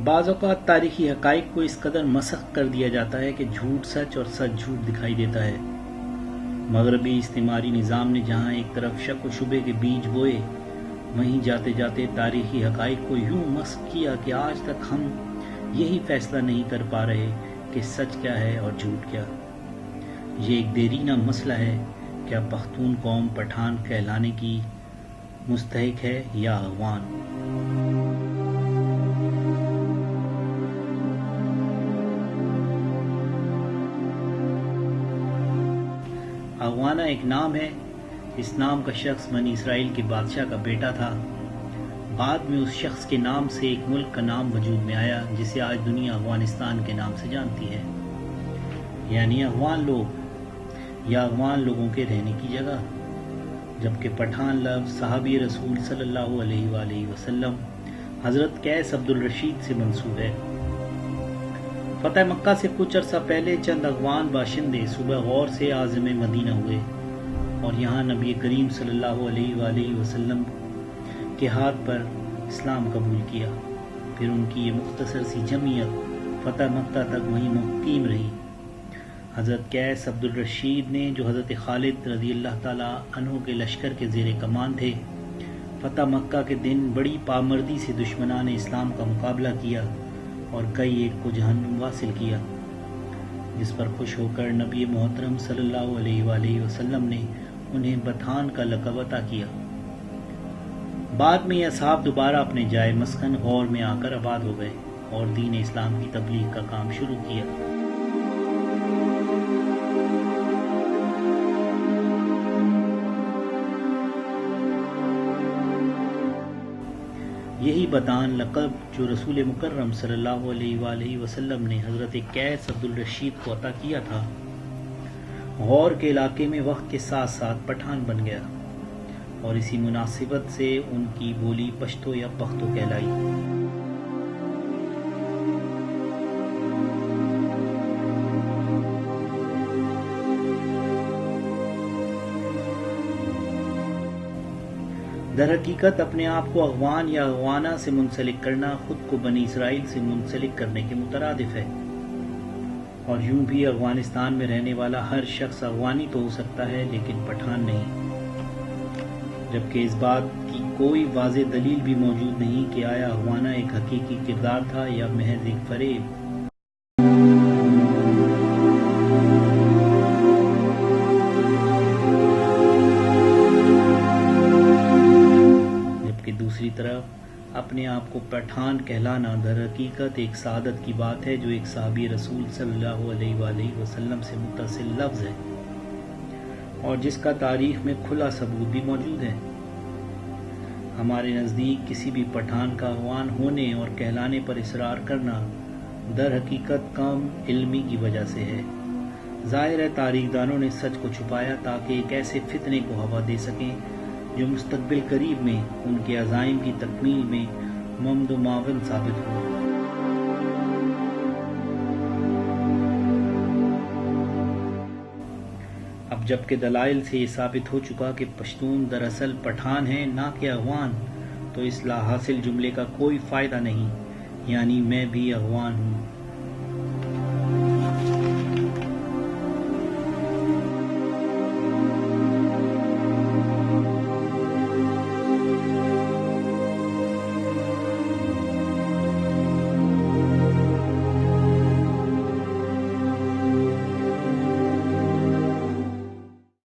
بعض اوقات تاریخی حقائق کو اس قدر مسخ کر دیا جاتا ہے کہ جھوٹ سچ اور سچ جھوٹ دکھائی دیتا ہے۔ مغربی استعماری نظام نے جہاں ایک طرف شک و شبے کے بیج بوئے، وہیں جاتے جاتے تاریخی حقائق کو یوں مسخ کیا کہ آج تک ہم یہی فیصلہ نہیں کر پا رہے کہ سچ کیا ہے اور جھوٹ کیا۔ یہ ایک دیرینہ مسئلہ ہے، کیا پختون قوم پٹھان کہلانے کی مستحق ہے یا اغوان؟ اغوانہ ایک نام ہے۔ اس نام کا شخص بنی اسرائیل کے بادشاہ کا بیٹا تھا۔ بعد میں اس شخص کے نام سے ایک ملک کا نام وجود میں آیا جسے آج دنیا افغانستان کے نام سے جانتی ہے، یعنی افغان لوگ یا افغان لوگوں کے رہنے کی جگہ، جبکہ پٹھان لفظ صحابی رسول صلی اللہ علیہ وآلہ وسلم حضرت قیس عبدالرشید سے منسوب ہے۔ فتح مکہ سے کچھ عرصہ پہلے چند افغان باشندے صوبہ غور سے عازم مدینہ ہوئے اور یہاں نبی کریم صلی اللہ علیہ وآلہ وسلم کے ہاتھ پر اسلام قبول کیا۔ پھر ان کی یہ مختصر سی جمعیت فتح مکہ تک وہیں مقیم رہی۔ حضرت قیس عبدالرشید نے، جو حضرت خالد رضی اللہ تعالیٰ عنہ کے لشکر کے زیر کمان تھے، فتح مکہ کے دن بڑی پامردی سے دشمنان اسلام کا مقابلہ کیا اور کئی ایک کو جہنم واصل کیا، جس پر خوش ہو کر نبی محترم صلی اللہ علیہ وآلہ وسلم نے انہیں بطحان کا لقب عطا کیا۔ بعد میں یہ اصحاب دوبارہ اپنے جائے مسکن غور میں آ کر آباد ہو گئے اور دین اسلام کی تبلیغ کا کام شروع کیا۔ یہی بطحان لقب جو رسول مکرم صلی اللہ علیہ وآلہ وسلم نے حضرت قیس عبدالرشید کو عطا کیا تھا، غور کے علاقے میں وقت کے ساتھ ساتھ پٹھان بن گیا اور اسی مناسبت سے ان کی بولی پشتو یا پختو کہلائی۔ در حقیقت اپنے آپ کو اغوان یا اغوانہ سے منسلک کرنا خود کو بنی اسرائیل سے منسلک کرنے کے مترادف ہے، اور یوں بھی افغانستان میں رہنے والا ہر شخص اغوانی تو ہو سکتا ہے لیکن پٹھان نہیں، جبکہ اس بات کی کوئی واضح دلیل بھی موجود نہیں کہ آیا اغوانہ ایک حقیقی کردار تھا یا محض ایک فریب۔ دوسری طرف اپنے آپ کو پٹھان کہلانا در حقیقت ایک سعادت کی بات ہے جو ایک صحابی رسول صلی اللہ علیہ وآلہ وسلم سے متصل لفظ ہے اور جس کا تاریخ میں کھلا ثبوت بھی موجود ہے۔ ہمارے نزدیک کسی بھی پٹھان کا اغوان ہونے اور کہلانے پر اصرار کرنا در حقیقت کم علمی کی وجہ سے ہے۔ ظاہر ہے تاریخ دانوں نے سچ کو چھپایا تاکہ ایک ایسے فتنے کو ہوا دے سکیں جو مستقبل قریب میں ان کے عزائم کی تکمیل میں ممد و معاون ثابت ہو۔ اب جبکہ دلائل سے یہ ثابت ہو چکا کہ پشتون دراصل پٹھان ہیں نہ کہ اغوان، تو اس لا حاصل جملے کا کوئی فائدہ نہیں، یعنی میں بھی اغوان ہوں۔